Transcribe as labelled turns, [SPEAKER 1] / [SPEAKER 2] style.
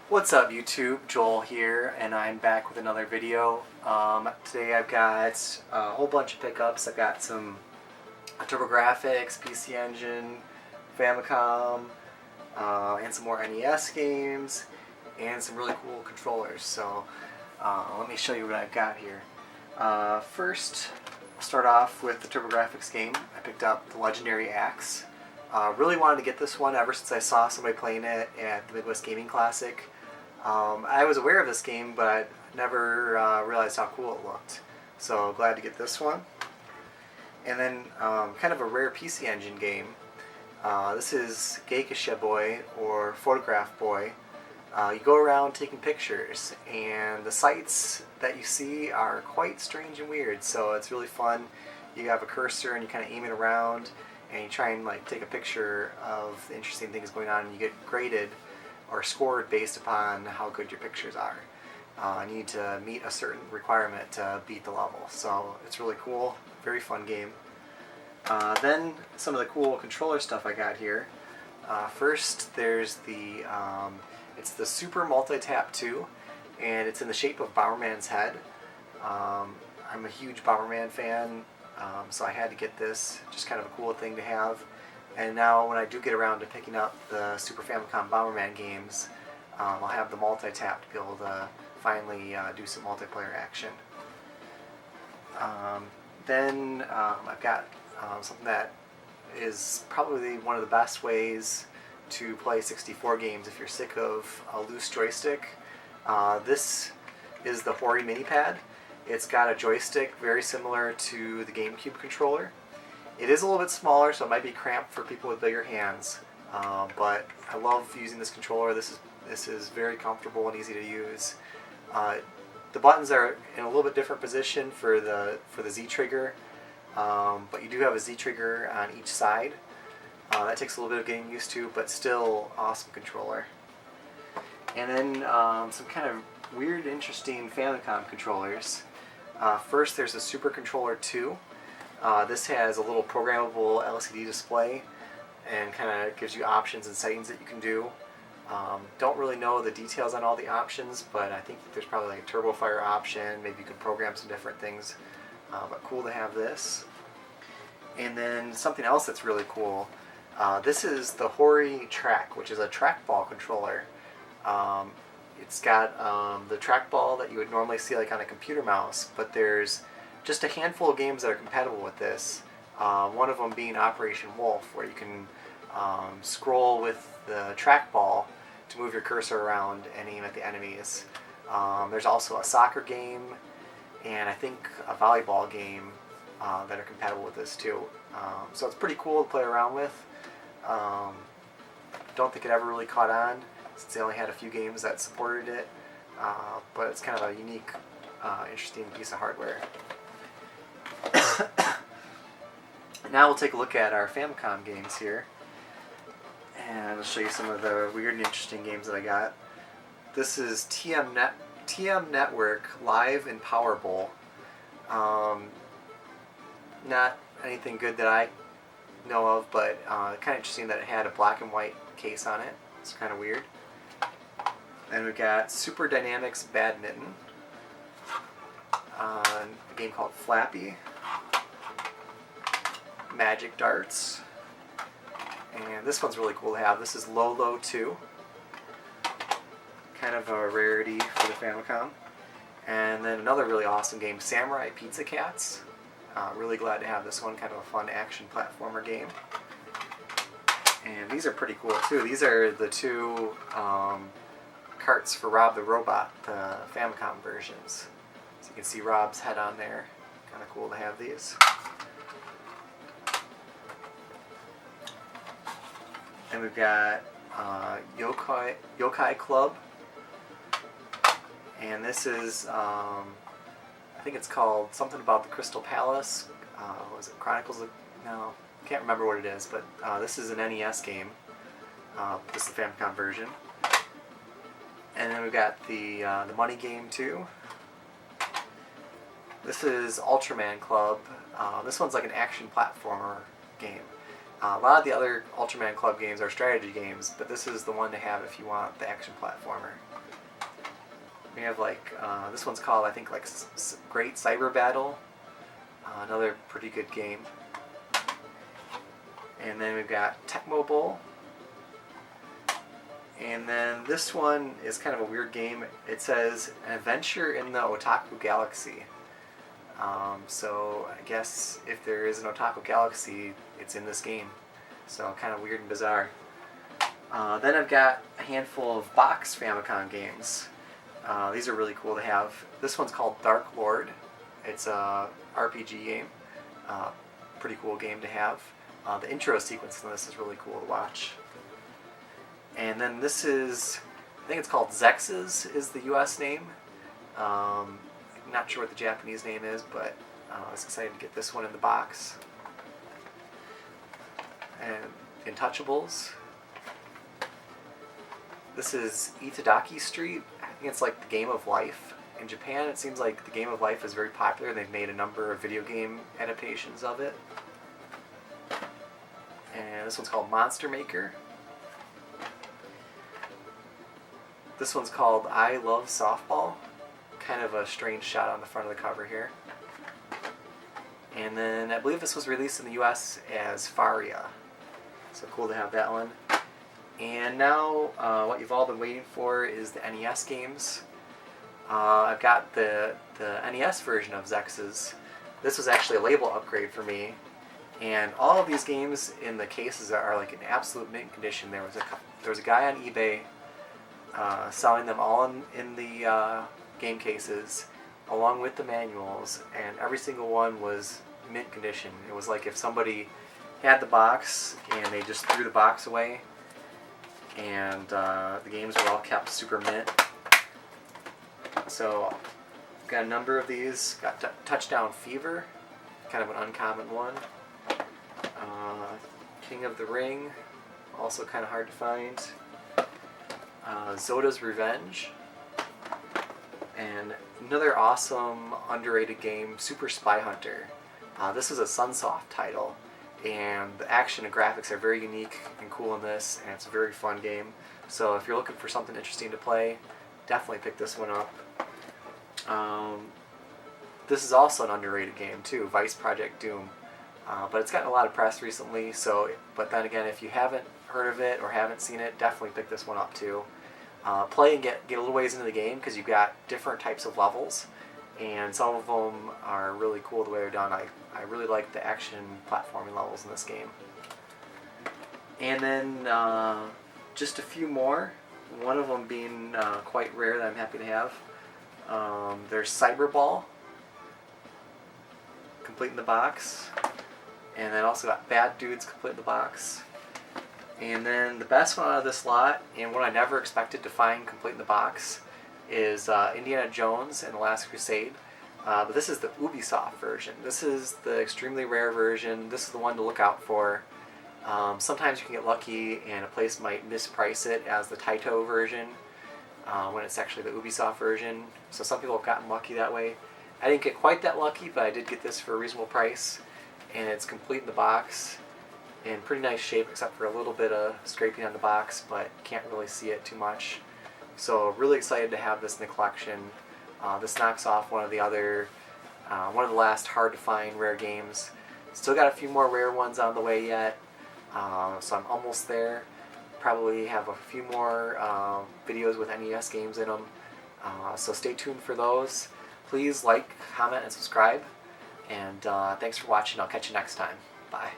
[SPEAKER 1] What's up YouTube, Joel here, and I'm back with another video. Today I've got a whole bunch of pickups. I've got some TurboGrafx, PC Engine, Famicom, and some more NES games, and some really cool controllers. So let me show you what I've got here. First, I'll start off with the TurboGrafx game. I picked up the Legendary Axe. Really wanted to get this one ever since I saw somebody playing it at the Midwest Gaming Classic. I was aware of this game, but I never realized how cool it looked. So glad to get this one. And then kind of a rare PC Engine game. This is Geikisha Boy, or Photograph Boy. You go around taking pictures, and the sights that you see are quite strange and weird, so it's really fun. You have a cursor and you kind of aim it around, and you try and take a picture of the interesting things going on, and you get graded or scored based upon how good your pictures are. You need to meet a certain requirement to beat the level, so it's really cool, very fun game. Then some of the cool controller stuff I got here. First there's the it's the Super Multi-Tap 2, and it's in the shape of Bomberman's head. I'm a huge Bomberman fan, so I had to get this, just kind of a cool thing to have. And now when I do get around to picking up the Super Famicom Bomberman games, I'll have the multi-tap to be able to finally do some multiplayer action. Then I've got something that is probably one of the best ways to play 64 games if you're sick of a loose joystick. This is the Hori Mini Pad. It's got a joystick very similar to the GameCube controller. It is a little bit smaller, so it might be cramped for people with bigger hands, but I love using this controller. This is very comfortable and easy to use. The buttons are in a little bit different position for the Z trigger, but you do have a Z trigger on each side. That takes a little bit of getting used to, but still awesome controller. And then some kind of weird, interesting Famicom controllers. First, there's a Super Controller 2. This has a little programmable LCD display and kind of gives you options and settings that you can do. Don't really know the details on all the options, but I think that there's probably like a turbo fire option. Maybe you could program some different things, but cool to have this. And then something else that's really cool. This is the Hori Track, which is a trackball controller. It's got the trackball that you would normally see like on a computer mouse, but there's just a handful of games that are compatible with this. One of them being Operation Wolf, where you can scroll with the trackball to move your cursor around and aim at the enemies. There's also a soccer game and I think a volleyball game that are compatible with this too. So it's pretty cool to play around with. Don't think it ever really caught on since they only had a few games that supported it, but it's kind of a unique, interesting piece of hardware. Now we'll take a look at our Famicom games here, and I'll show you some of the weird and interesting games that I got. This is TM Network Live and Power Bowl. Not anything good that I know of, but kind of interesting that it had a black and white case on it. It's kind of weird. Then we've got Super Dynamics Badminton, a game called Flappy, Magic Darts, and this one's really cool to have. This is Lolo 2, kind of a rarity for the Famicom. And then another really awesome game, Samurai Pizza Cats. Really glad to have this one, kind of a fun action platformer game. And these are pretty cool too. These are the two carts for Rob the Robot, the Famicom versions. So you can see Rob's head on there. Kind of cool to have these. And we've got Yokai Club. And this is, I think it's called something about the Crystal Palace. Was it Chronicles of... No, can't remember what it is, but this is an NES game. This is the Famicom version. And then we've got the Money Game too. This is Ultraman Club. This one's like an action platformer game. A lot of the other Ultraman Club games are strategy games, but this is the one to have if you want the action platformer. We have like, this one's called, I think, like Great Cyber Battle. Another pretty good game. And then we've got Tecmo Bowl. And then this one is kind of a weird game. It says, An Adventure in the Otaku Galaxy. So I guess if there is an Otaku Galaxy, it's in this game. So kind of weird and bizarre. Then I've got a handful of box Famicom games. These are really cool to have. This one's called Dark Lord. It's a RPG game. Pretty cool game to have. The intro sequence in this is really cool to watch. And then this is, I think it's called Zex's is the US name. Not sure what the Japanese name is, but I was excited to get this one in the box. And Intouchables. This is Itadaki Street. I think it's like the Game of Life. In Japan, it seems like the Game of Life is very popular. They've made a number of video game adaptations of it. And this one's called Monster Maker. This one's called I Love Softball. Kind of a strange shot on the front of the cover here. And then I believe this was released in the US as Faria. So cool to have that one. And now what you've all been waiting for is the NES games. I've got the NES version of Zex's. This was actually a label upgrade for me. And all of these games in the cases are like in absolute mint condition. There was a guy on eBay selling them all in the game cases along with the manuals, and every single one was mint condition. It was like if somebody had the box and they just threw the box away, and the games were all kept super mint. So I've got a number of these. Got Touchdown Fever, kind of an uncommon one. King of the Ring, also kind of hard to find. Zoda's Revenge, and another awesome underrated game, Super Spy Hunter. This is a Sunsoft title, and the action and graphics are very unique and cool in this, and it's a very fun game. So if you're looking for something interesting to play, definitely pick this one up. This is also an underrated game too, Vice Project Doom. But it's gotten a lot of press recently, but then again, if you haven't heard of it or haven't seen it, definitely pick this one up too. Play and get a little ways into the game, because you've got different types of levels, and some of them are really cool the way they're done. I really like the action platforming levels in this game. And then just a few more, one of them being quite rare that I'm happy to have. There's Cyberball, complete in the box. And then also got Bad Dudes complete in the box. And then the best one out of this lot, and what I never expected to find complete in the box, is Indiana Jones and the Last Crusade. But this is the Ubisoft version. This is the extremely rare version. This is the one to look out for. Sometimes you can get lucky and a place might misprice it as the Taito version when it's actually the Ubisoft version. So some people have gotten lucky that way. I didn't get quite that lucky, but I did get this for a reasonable price. And it's complete in the box, in pretty nice shape except for a little bit of scraping on the box, but can't really see it too much. So really excited to have this in the collection. This knocks off one of the last hard to find rare games. Still got a few more rare ones on the way yet, so I'm almost there. Probably have a few more videos with NES games in them, so stay tuned for those. Please like, comment, and subscribe. And thanks for watching. I'll catch you next time. Bye.